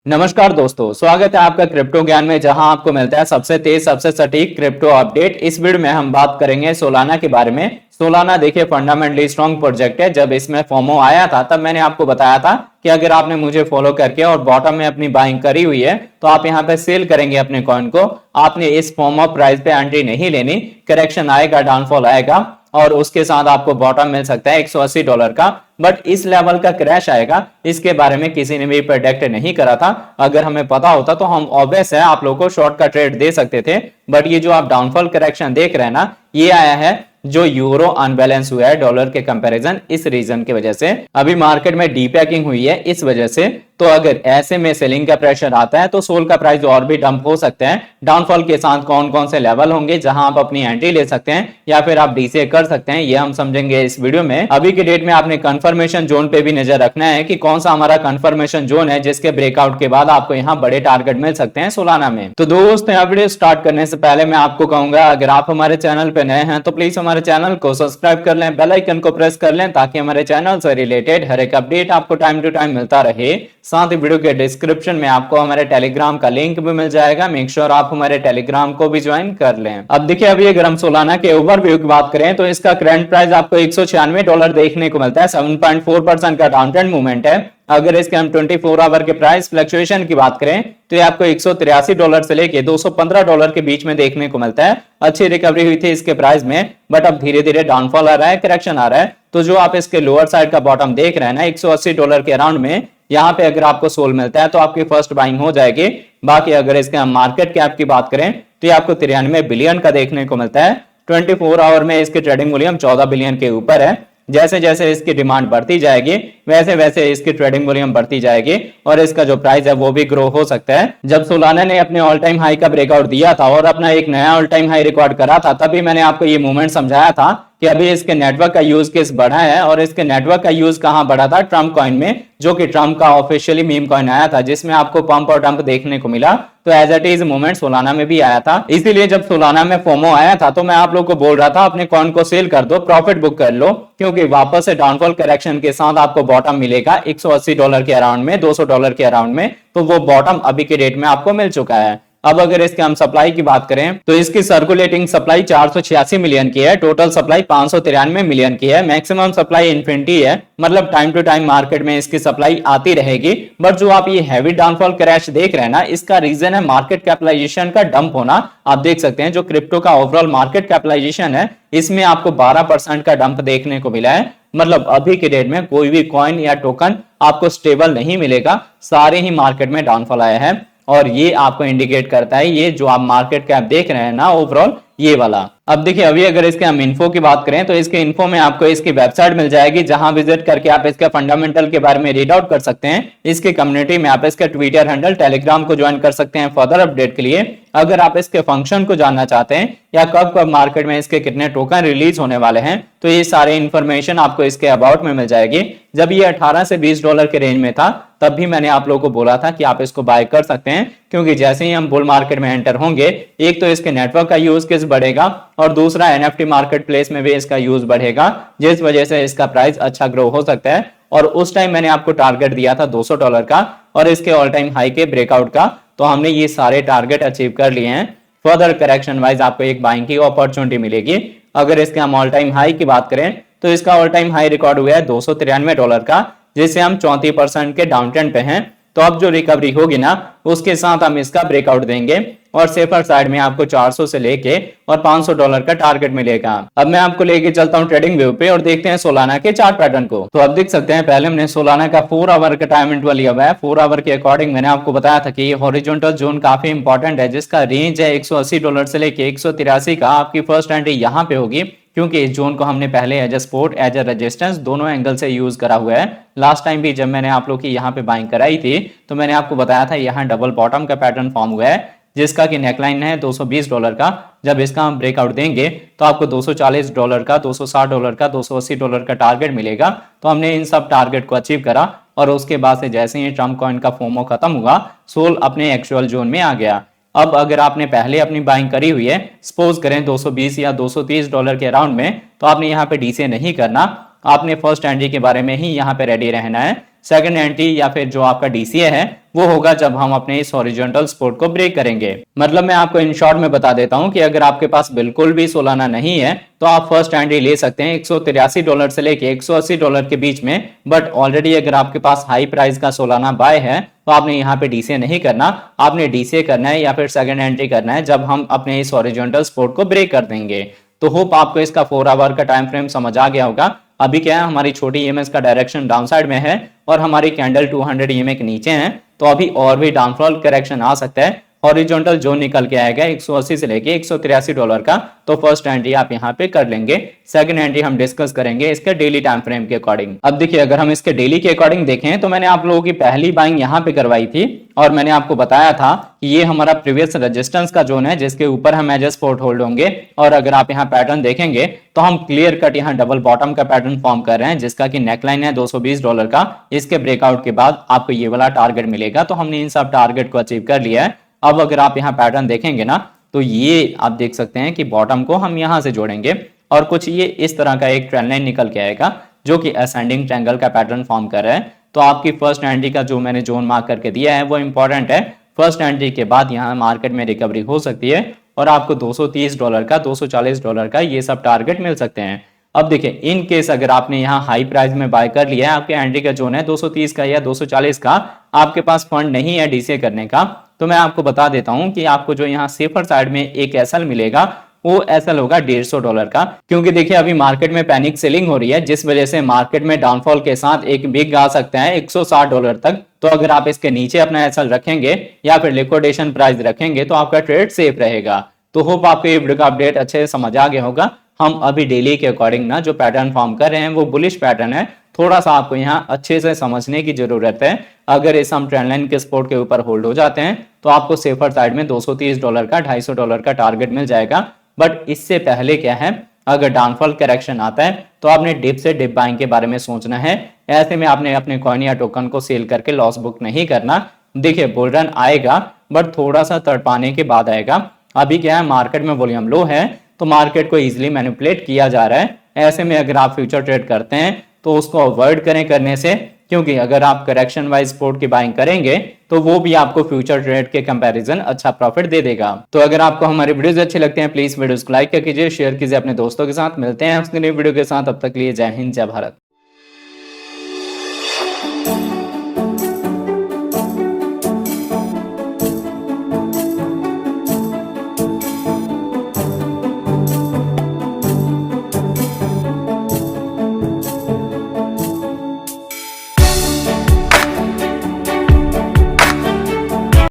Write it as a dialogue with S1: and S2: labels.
S1: नमस्कार दोस्तों, स्वागत है आपका क्रिप्टो ज्ञान में, जहां आपको मिलता है सबसे तेज सबसे सटीक क्रिप्टो अपडेट। इस वीडियो में हम बात करेंगे सोलाना के बारे में। सोलाना देखिए फंडामेंटली स्ट्रॉन्ग प्रोजेक्ट है। जब इसमें फोमो आया था तब मैंने आपको बताया था कि अगर आपने मुझे फॉलो करके और बॉटम में अपनी बाइंग करी हुई है तो आप यहाँ पे सेल करेंगे अपने कॉइन को। आपने इस फोमो प्राइस पे एंट्री नहीं लेनी, करेक्शन आएगा, डाउनफॉल आएगा और उसके साथ आपको बॉटम मिल सकता है $180 का। बट इस लेवल का क्रैश आएगा इसके बारे में किसी ने भी प्रेडिक्ट नहीं करा था। अगर हमें पता होता तो हम ऑब्वियस है आप लोगों को शॉर्ट का ट्रेड दे सकते थे। बट ये जो आप डाउनफॉल करेक्शन देख रहे हैं ना, ये आया है जो यूरो अनबैलेंस हुआ है डॉलर के कंपैरिजन, इस रीजन की वजह से अभी मार्केट में डीपैकिंग हुई है इस वजह से। तो अगर ऐसे में सेलिंग का प्रेशर आता है तो सोल का प्राइस और भी डंप हो सकता है। डाउनफॉल के साथ कौन कौन से लेवल होंगे जहां आप अपनी एंट्री ले सकते हैं या फिर आप डीसीए कर सकते हैं, ये हम समझेंगे इस वीडियो में। अभी के डेट में आपने कंफर्मेशन जोन पे भी नजर रखना है कि कौन सा हमारा कंफर्मेशन जोन है जिसके ब्रेकआउट के बाद आपको यहाँ बड़े टारगेट मिल सकते हैं सोलाना में। तो दोस्तों, वीडियो स्टार्ट करने से पहले मैं आपको कहूंगा, अगर आप हमारे चैनल पे नए हैं तो प्लीज हमारे चैनल को सब्सक्राइब कर लें, बेल आइकन को प्रेस कर लें ताकि हमारे चैनल से रिलेटेड हर एक अपडेट आपको टाइम टू टाइम मिलता रहे। साथ ही वीडियो के डिस्क्रिप्शन में आपको हमारे टेलीग्राम का लिंक भी मिल जाएगा। मेक श्योर आप हमारे टेलीग्राम को भी ज्वाइन कर लें। अब देखिए, अभी अगर हम सोलाना के ओवरव्यू की बात करें तो इसका करंट प्राइस आपको $196 देखने को मिलता है। 7.4% का डाउन ट्रेंड मूवमेंट है। अगर इसके हम 24 आवर के प्राइस फ्लक्चुएशन की बात करें तो ये आपको $183 से लेके $215 के बीच में देखने को मिलता है। अच्छी रिकवरी हुई थी इसके प्राइस में, बट अब धीरे धीरे डाउनफॉल आ रहा है, करेक्शन आ रहा है। तो जो आप इसके लोअर साइड का बॉटम देख रहे हैं ना, $180 के अराउंड में, यहाँ पे अगर आपको सोल मिलता है तो आपकी फर्स्ट बाइंग हो जाएगी। बाकी अगर इसके हम मार्केट कैप की बात करें तो ये आपको 93 बिलियन का देखने को मिलता है। 24 आवर में इसके ट्रेडिंग वॉल्यूम 14 बिलियन के ऊपर है। जैसे जैसे इसकी डिमांड बढ़ती जाएगी वैसे वैसे इसकी ट्रेडिंग वॉल्यूम बढ़ती जाएगी और इसका जो प्राइस है वो भी ग्रो हो सकता है। जब सोलाना ने अपने ऑल टाइम हाई का ब्रेकआउट दिया था और अपना एक नया ऑल टाइम हाई रिकॉर्ड करा था, तभी मैंने आपको ये मूवमेंट समझाया था कि अभी इसके नेटवर्क का यूज केस बढ़ा है। और इसके नेटवर्क का यूज कहां बढ़ा था? ट्रम्प कॉइन में, जो कि ट्रम्प का ऑफिशियली मीम कॉइन आया था जिसमें आपको पंप और डंप देखने को मिला। तो as it is movement Solana में भी आया था। इसीलिए जब सोलाना में फोमो आया था तो मैं आप लोग को बोल रहा था अपने कॉइन को सेल कर दो, प्रॉफिट बुक कर लो, क्योंकि वापस से डाउनफॉल करेक्शन के साथ आपको बॉटम मिलेगा $180 के अराउंड में, $200 के अराउंड में। तो वो बॉटम अभी के डेट में आपको मिल चुका है। अब अगर इसके हम सप्लाई की बात करें तो इसकी सर्कुलेटिंग सप्लाई 486 मिलियन की है, टोटल सप्लाई 593 मिलियन की है, मैक्सिमम सप्लाई इन्फिनिटी है। मतलब टाइम टू टाइम मार्केट में इसकी सप्लाई आती रहेगी। बट जो आप ये हैवी डाउनफॉल क्रैश देख रहे हैं ना, इसका रीजन है मार्केट कैपिटलाइजेशन का डंप होना। आप देख सकते हैं जो क्रिप्टो का ओवरऑल मार्केट कैपिटलाइजेशन है इसमें आपको 12% का डंप देखने को मिला है। मतलब अभी के डेट में कोई भी कॉइन या टोकन आपको स्टेबल नहीं मिलेगा, सारे ही मार्केट में डाउनफॉल आया है। और ये आपको इंडिकेट करता है, ये जो आप मार्केट कैप देख रहे हैं ना ओवरऑल, ये वाला। अब देखिए, अभी अगर इसके हम इन्फो की बात करें तो इसके इन्फो में आपको इसकी वेबसाइट मिल जाएगी जहां विजिट करके आप इसके फंडामेंटल के बारे में रीड आउट कर सकते हैं। इसके कम्युनिटी में आप इसके ट्विटर हैंडल, टेलीग्राम को ज्वाइन कर सकते हैं फर्दर अपडेट के लिए। अगर आप इसके फंक्शन को जानना चाहते हैं या कब कब मार्केट में इसके कितने टोकन रिलीज होने वाले हैं तो ये सारे इंफॉर्मेशन आपको इसके अबाउट में मिल जाएगी। जब ये 18 से $20 के रेंज में था तब भी मैंने आप लोगों को बोला था कि आप इसको बाय कर सकते हैं, क्योंकि जैसे ही हम बुल मार्केट में एंटर होंगे, एक तो इसके नेटवर्क का यूज केस बढ़ेगा और दूसरा एनएफटी मार्केट प्लेस में भी इसका यूज बढ़ेगा, जिस वजह से इसका प्राइस अच्छा ग्रो हो सकता है। और उस टाइम मैंने आपको टारगेट दिया था $200 का और इसके ऑल टाइम हाई के ब्रेकआउट का, तो हमने ये सारे टारगेट अचीव कर लिए हैं। फर्दर करेक्शन वाइज आपको एक बाइंग की अपॉर्चुनिटी मिलेगी। अगर इसके हम ऑल टाइम हाई की बात करें तो इसका ऑल टाइम हाई रिकॉर्ड हुआ है $293 का, जिससे हम 34% के डाउन ट्रेंड पे हैं। तो अब जो रिकवरी होगी ना उसके साथ हम इसका ब्रेकआउट देंगे और सेफर साइड में आपको 400 से लेके और $500 का टारगेट मिलेगा। अब मैं आपको लेके चलता हूं ट्रेडिंग व्यू पे और देखते हैं सोलाना के चार्ट पैटर्न को। तो अब देख सकते हैं, पहले हमने सोलाना का 4 आवर का टाइम इंटरवल लिया हुआ है। 4 आवर के अकॉर्डिंग मैंने आपको बताया था कि ये हॉरिजॉन्टल जोन काफी इंपॉर्टेंट है, जिसका रेंज है $180 से लेके 183 का। आपकी फर्स्ट एंट्री यहाँ पे होगी, क्योंकि इस जोन को हमने पहले as a support, as a resistance दोनों एंगल से यूज करा हुआ है। लास्ट टाइम भी जब मैंने आप लोग की यहाँ पे बाइंग कराई थी तो मैंने आपको बताया था यहाँ डबल बॉटम का पैटर्न फॉर्म हुआ है, जिसका कि नेकलाइन है $220 का। जब इसका हम ब्रेकआउट देंगे तो आपको $240 का, $260 का, $280 का टारगेट मिलेगा। तो हमने इन सब टारगेट को अचीव करा और उसके बाद से जैसे ही ट्रम्प कॉइन का फोमो खत्म हुआ, सोल अपने एक्चुअल जोन में आ गया। अब अगर आपने पहले अपनी बाइंग करी हुई है, सपोज करें $220 या $230 के अराउंड में, तो आपने यहाँ पे डीसीए नहीं करना। आपने फर्स्ट एंट्री के बारे में ही यहाँ पे रेडी रहना है। सेकंड एंट्री या फिर जो आपका डीसीए है वो होगा जब हम अपने इस हॉरिजॉन्टल सपोर्ट को ब्रेक करेंगे। मतलब मैं आपको इन शॉर्ट में बता देता हूं कि अगर आपके पास बिल्कुल भी सोलाना नहीं है तो आप फर्स्ट एंट्री ले सकते हैं $183 से लेके $180 के बीच में। बट ऑलरेडी अगर आपके पास हाई प्राइस का सोलाना बाय है तो आपने यहाँ पे डीसीए नहीं करना, आपने डीसीए करना है या फिर सेकंड एंट्री करना है जब हम अपने इस हॉरिजॉन्टल सपोर्ट को ब्रेक कर देंगे। तो होप आपको इसका 4 आवर का टाइम फ्रेम समझ आ गया होगा। अभी क्या है, हमारी छोटी ईएमएस का डायरेक्शन डाउन साइड में है और हमारी कैंडल 200 ईएमए के नीचे है, तो अभी और भी डाउनफॉल करेक्शन आ सकता है। हॉरिजॉन्टल जोन निकल के आएगा 180 से लेके $183 का, तो फर्स्ट एंट्री आप यहाँ पे कर लेंगे। सेकंड एंट्री हम डिस्कस करेंगे इसके डेली टाइम फ्रेम के अकॉर्डिंग। अब देखिए, अगर हम इसके डेली के अकॉर्डिंग देखें तो मैंने आप लोगों की पहली बाइंग यहाँ पे करवाई थी और मैंने आपको बताया था कि ये हमारा प्रीवियस रेजिस्टेंस का जोन है जिसके ऊपर हम एज सपोर्ट होल्ड होंगे। और अगर आप यहाँ पैटर्न देखेंगे तो हम क्लियर कट यहाँ डबल बॉटम का पैटर्न फॉर्म कर रहे हैं जिसका कि नेकलाइन है $220 का। इसके ब्रेकआउट के बाद आपको ये वाला टारगेट मिलेगा, तो हमने इन सब टारगेट को अचीव कर लिया है। अब अगर आप यहाँ पैटर्न देखेंगे ना तो ये आप देख सकते हैं कि बॉटम को हम यहाँ से जोड़ेंगे और कुछ ये इस तरह का एक ट्रेंड लाइन निकल के आएगा जो कि असेंडिंग ट्रायंगल का पैटर्न फॉर्म कर रहा है। तो आपकी फर्स्ट एंट्री का जो मैंने जोन मार्क करके दिया है वो इंपॉर्टेंट है। फर्स्ट एंट्री के बाद यहाँ मार्केट में रिकवरी हो सकती है और आपको $230 का, $240 का ये सब टारगेट मिल सकते हैं। अब देखिए, इन केस अगर आपने यहाँ हाई प्राइस में बाय कर लिया है, आपके एंट्री का जोन है 230 का या 240 का, आपके पास फंड नहीं है डीसीए करने का, तो मैं आपको बता देता हूं कि आपको जो यहाँ सेफर साइड में एक एसएल मिलेगा वो एसएल होगा $150 का। क्योंकि देखिए अभी मार्केट में पैनिक सेलिंग हो रही है जिस वजह से मार्केट में डाउनफॉल के साथ एक बिग आ सकता है $160 तक। तो अगर आप इसके नीचे अपना एसएल रखेंगे या फिर लिक्विडेशन प्राइस रखेंगे तो आपका ट्रेड सेफ रहेगा। तो होप आपको ये वीडियो का अपडेट अच्छे से समझ आ गया होगा। हम अभी डेली के अकॉर्डिंग ना जो पैटर्न फॉर्म कर रहे हैं वो बुलिश पैटर्न है, थोड़ा सा आपको यहाँ अच्छे से समझने की जरूरत है। अगर इस हम ट्रेंड लाइन के सपोर्ट के ऊपर होल्ड हो जाते हैं तो आपको सेफर साइड में $230 का, $250 का टारगेट मिल जाएगा। बट इससे पहले क्या है, अगर डाउनफॉल करेक्शन आता है तो आपने डिप से डिप बाइंग के बारे में सोचना है। ऐसे में आपने अपने कॉइन या टोकन को सेल करके लॉस बुक नहीं करना। देखिए, बुल रन आएगा बट थोड़ा सा तड़पाने के बाद आएगा। अभी क्या है, मार्केट में वॉल्यूम लो है तो मार्केट को इजीली मैनिपुलेट किया जा रहा है। ऐसे में अगर आप फ्यूचर ट्रेड करते हैं तो उसको अवॉइड करें करने से, क्योंकि अगर आप करेक्शन वाइज सपोर्ट की बाइंग करेंगे तो वो भी आपको फ्यूचर ट्रेड के कंपैरिजन अच्छा प्रॉफिट दे देगा। तो अगर आपको हमारे वीडियोस अच्छे लगते हैं प्लीज वीडियोस को लाइक कीजिए, शेयर कीजिए अपने दोस्तों के साथ। मिलते हैं उसके नई वीडियो के साथ, तब तक लिए जय हिंद जय भारत।